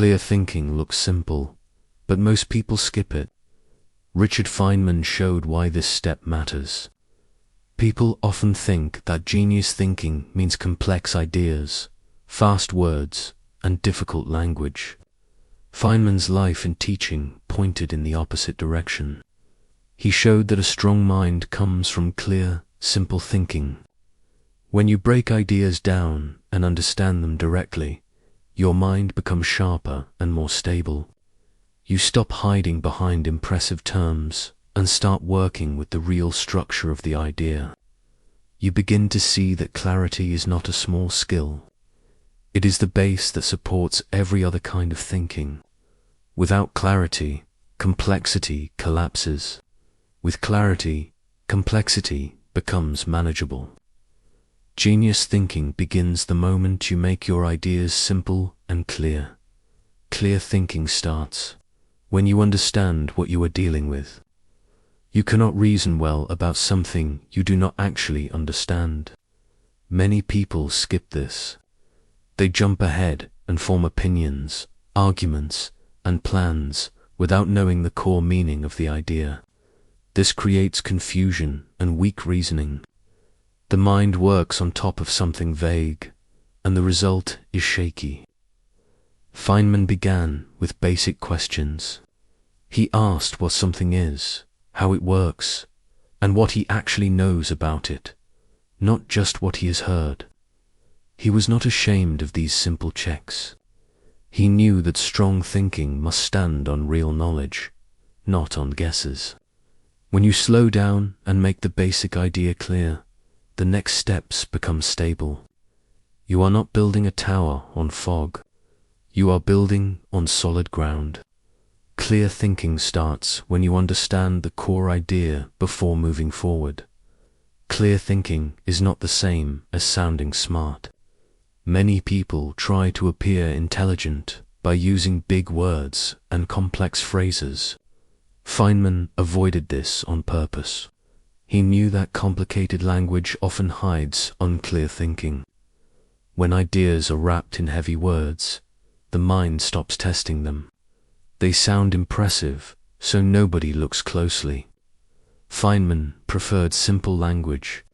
Clear thinking looks simple, but most people skip it. Richard Feynman showed why this step matters. People often think that genius thinking means complex ideas, fast words, and difficult language. Feynman's life and teaching pointed in the opposite direction. He showed that a strong mind comes from clear, simple thinking. When you break ideas down and understand them directly, your mind becomes sharper and more stable. You stop hiding behind impressive terms and start working with the real structure of the idea. You begin to see that clarity is not a small skill. It is the base that supports every other kind of thinking. Without clarity, complexity collapses. With clarity, complexity becomes manageable. Genius thinking begins the moment you make your ideas simple and clear. Clear thinking starts when you understand what you are dealing with. You cannot reason well about something you do not actually understand. Many people skip this. They jump ahead and form opinions, arguments, and plans without knowing the core meaning of the idea. This creates confusion and weak reasoning. The mind works on top of something vague, and the result is shaky. Feynman began with basic questions. He asked what something is, how it works, and what he actually knows about it, not just what he has heard. He was not ashamed of these simple checks. He knew that strong thinking must stand on real knowledge, not on guesses. When you slow down and make the basic idea clear, the next steps become stable. You are not building a tower on fog. You are building on solid ground. Clear thinking starts when you understand the core idea before moving forward. Clear thinking is not the same as sounding smart. Many people try to appear intelligent by using big words and complex phrases. Feynman avoided this on purpose. He knew that complicated language often hides unclear thinking. When ideas are wrapped in heavy words, the mind stops testing them. They sound impressive, so nobody looks closely. Feynman preferred simple language.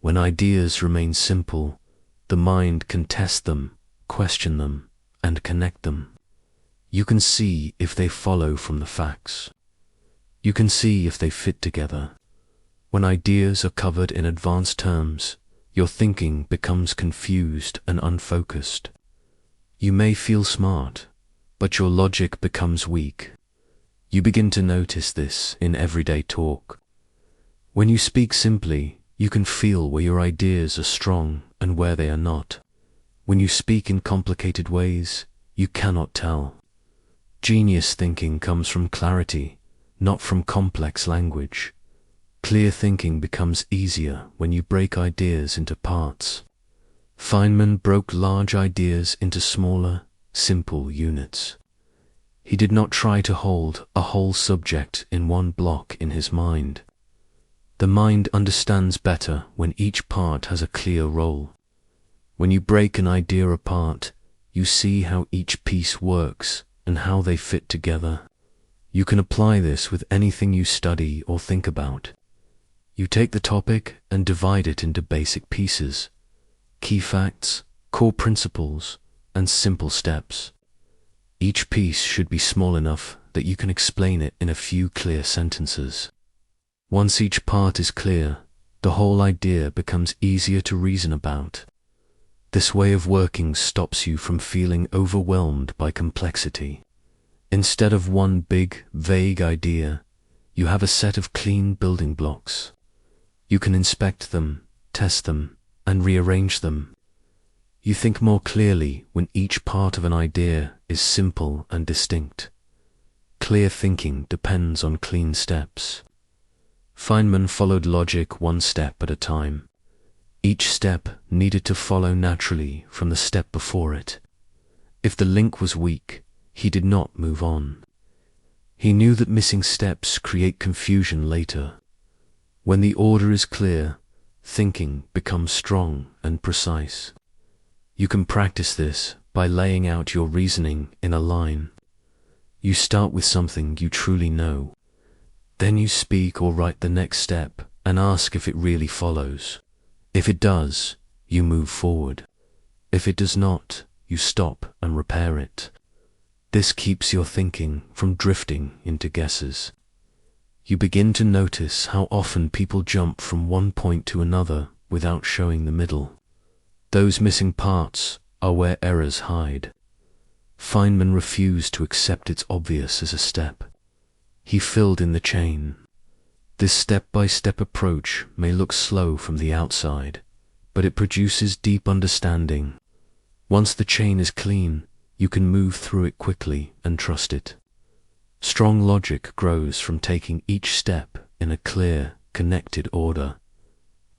When ideas remain simple, the mind can test them, question them, and connect them. You can see if they follow from the facts. You can see if they fit together. When ideas are covered in advanced terms, your thinking becomes confused and unfocused. You may feel smart, but your logic becomes weak. You begin to notice this in everyday talk. When you speak simply, you can feel where your ideas are strong and where they are not. When you speak in complicated ways, you cannot tell. Genius thinking comes from clarity, not from complex language. Clear thinking becomes easier when you break ideas into parts. Feynman broke large ideas into smaller, simple units. He did not try to hold a whole subject in one block in his mind. The mind understands better when each part has a clear role. When you break an idea apart, you see how each piece works and how they fit together. You can apply this with anything you study or think about. You take the topic and divide it into basic pieces, key facts, core principles, and simple steps. Each piece should be small enough that you can explain it in a few clear sentences. Once each part is clear, the whole idea becomes easier to reason about. This way of working stops you from feeling overwhelmed by complexity. Instead of one big, vague idea, you have a set of clean building blocks. You can inspect them, test them, and rearrange them. You think more clearly when each part of an idea is simple and distinct. Clear thinking depends on clean steps. Feynman followed logic one step at a time. Each step needed to follow naturally from the step before it. If the link was weak, he did not move on. He knew that missing steps create confusion later. When the order is clear, thinking becomes strong and precise. You can practice this by laying out your reasoning in a line. You start with something you truly know. Then you speak or write the next step and ask if it really follows. If it does, you move forward. If it does not, you stop and repair it. This keeps your thinking from drifting into guesses. You begin to notice how often people jump from one point to another without showing the middle. Those missing parts are where errors hide. Feynman refused to accept it's obvious as a step. He filled in the chain. This step-by-step approach may look slow from the outside, but it produces deep understanding. Once the chain is clean, you can move through it quickly and trust it. Strong logic grows from taking each step in a clear, connected order.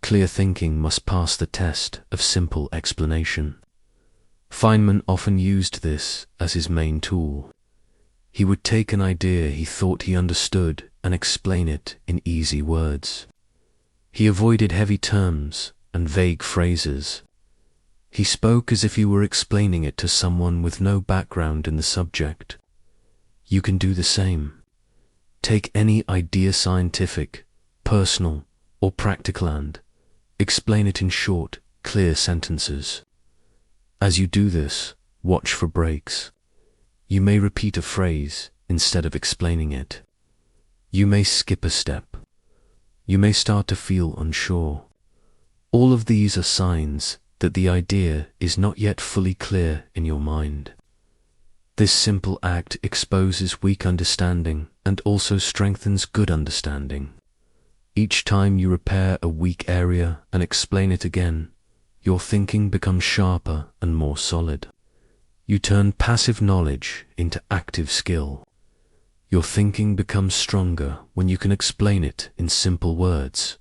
Clear thinking must pass the test of simple explanation. Feynman often used this as his main tool. He would take an idea he thought he understood and explain it in easy words. He avoided heavy terms and vague phrases. He spoke as if he were explaining it to someone with no background in the subject. You can do the same. Take any idea, scientific, personal, or practical, and explain it in short, clear sentences. As you do this, watch for breaks. You may repeat a phrase instead of explaining it. You may skip a step. You may start to feel unsure. All of these are signs that the idea is not yet fully clear in your mind. This simple act exposes weak understanding and also strengthens good understanding. Each time you repair a weak area and explain it again, your thinking becomes sharper and more solid. You turn passive knowledge into active skill. Your thinking becomes stronger when you can explain it in simple words.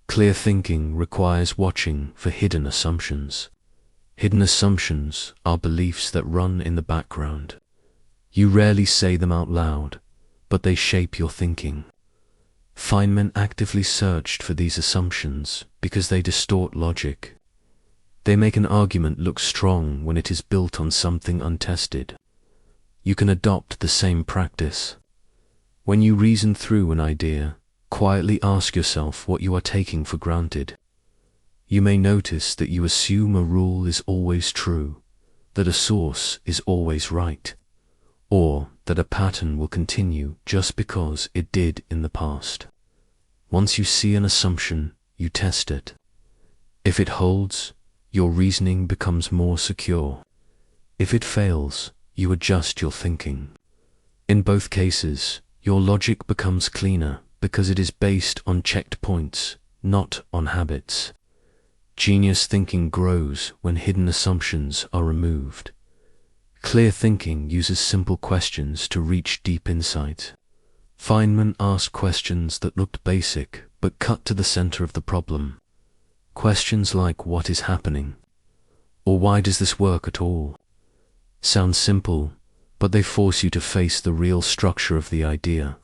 Clear thinking requires watching for hidden assumptions. Hidden assumptions are beliefs that run in the background. You rarely say them out loud, but they shape your thinking. Feynman actively searched for these assumptions because they distort logic. They make an argument look strong when it is built on something untested. You can adopt the same practice. When you reason through an idea, quietly ask yourself what you are taking for granted. You may notice that you assume a rule is always true, that a source is always right, or that a pattern will continue just because it did in the past. Once you see an assumption, you test it. If it holds, your reasoning becomes more secure. If it fails, you adjust your thinking. In both cases, your logic becomes cleaner because it is based on checked points, not on habits. Genius thinking grows when hidden assumptions are removed. Clear thinking uses simple questions to reach deep insight. Feynman asked questions that looked basic but cut to the center of the problem. Questions like "What is happening?" or "Why does this work at all?" sound simple, but they force you to face the real structure of the idea.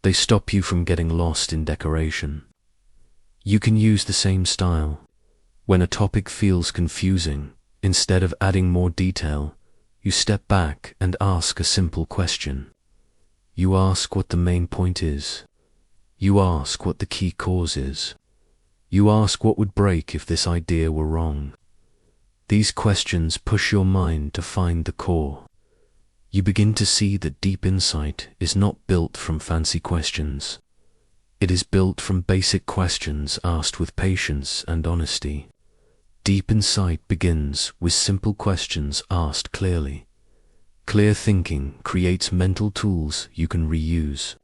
They stop you from getting lost in decoration. You can use the same style. When a topic feels confusing, instead of adding more detail, you step back and ask a simple question. You ask what the main point is. You ask what the key cause is. You ask what would break if this idea were wrong. These questions push your mind to find the core. You begin to see that deep insight is not built from fancy questions. It is built from basic questions asked with patience and honesty. Deep insight begins with simple questions asked clearly. Clear thinking creates mental tools you can reuse.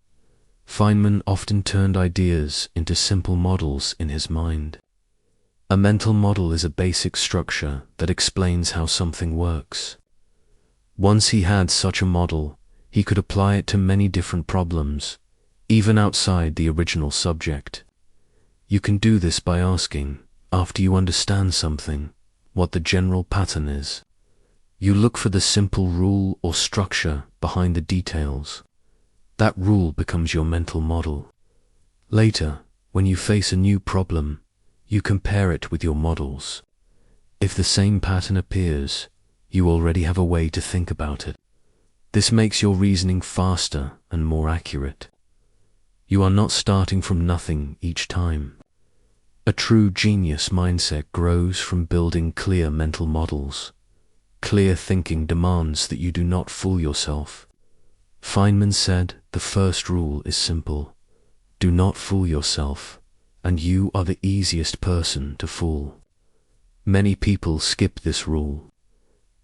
Feynman often turned ideas into simple models in his mind. A mental model is a basic structure that explains how something works. Once he had such a model, he could apply it to many different problems, even outside the original subject. You can do this by asking, after you understand something, what the general pattern is. You look for the simple rule or structure behind the details. That rule becomes your mental model. Later, when you face a new problem, you compare it with your models. If the same pattern appears, You already have a way to think about it. This makes your reasoning faster and more accurate. You are not starting from nothing each time. A true genius mindset grows from building clear mental models. Clear thinking demands that you do not fool yourself. Feynman said the first rule is simple. Do not fool yourself, and you are the easiest person to fool. Many people skip this rule.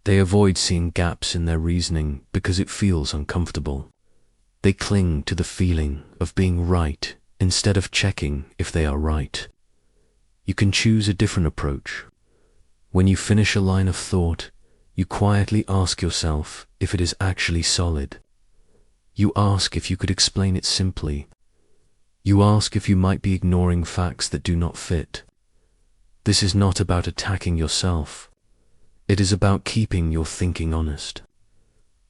They avoid seeing gaps in their reasoning because it feels uncomfortable. They cling to the feeling of being right instead of checking if they are right. You can choose a different approach. When you finish a line of thought, you quietly ask yourself if it is actually solid. You ask if you could explain it simply. You ask if you might be ignoring facts that do not fit. This is not about attacking yourself. It is about keeping your thinking honest.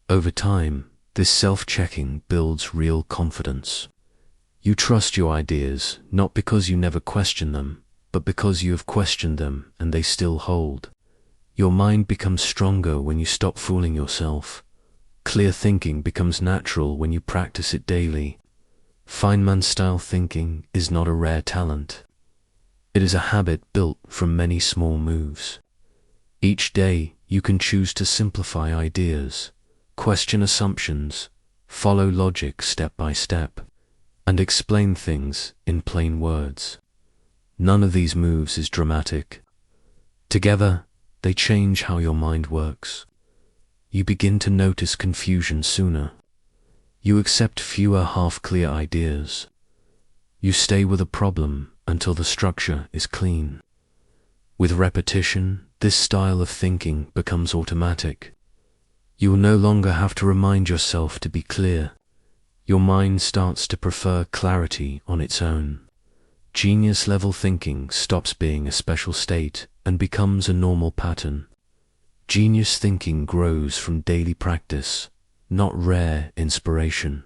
Over time, this self-checking builds real confidence. You trust your ideas not because you never question them, but because you have questioned them and they still hold. Your mind becomes stronger when you stop fooling yourself. Clear thinking becomes natural when you practice it daily. Feynman-style thinking is not a rare talent. It is a habit built from many small moves. Each day, you can choose to simplify ideas, question assumptions, follow logic step by step, and explain things in plain words. None of these moves is dramatic. Together, they change how your mind works. You begin to notice confusion sooner. You accept fewer half-clear ideas. You stay with a problem until the structure is clean. With repetition, this style of thinking becomes automatic. You will no longer have to remind yourself to be clear. Your mind starts to prefer clarity on its own. Genius-level thinking stops being a special state and becomes a normal pattern. Genius thinking grows from daily practice, not rare inspiration.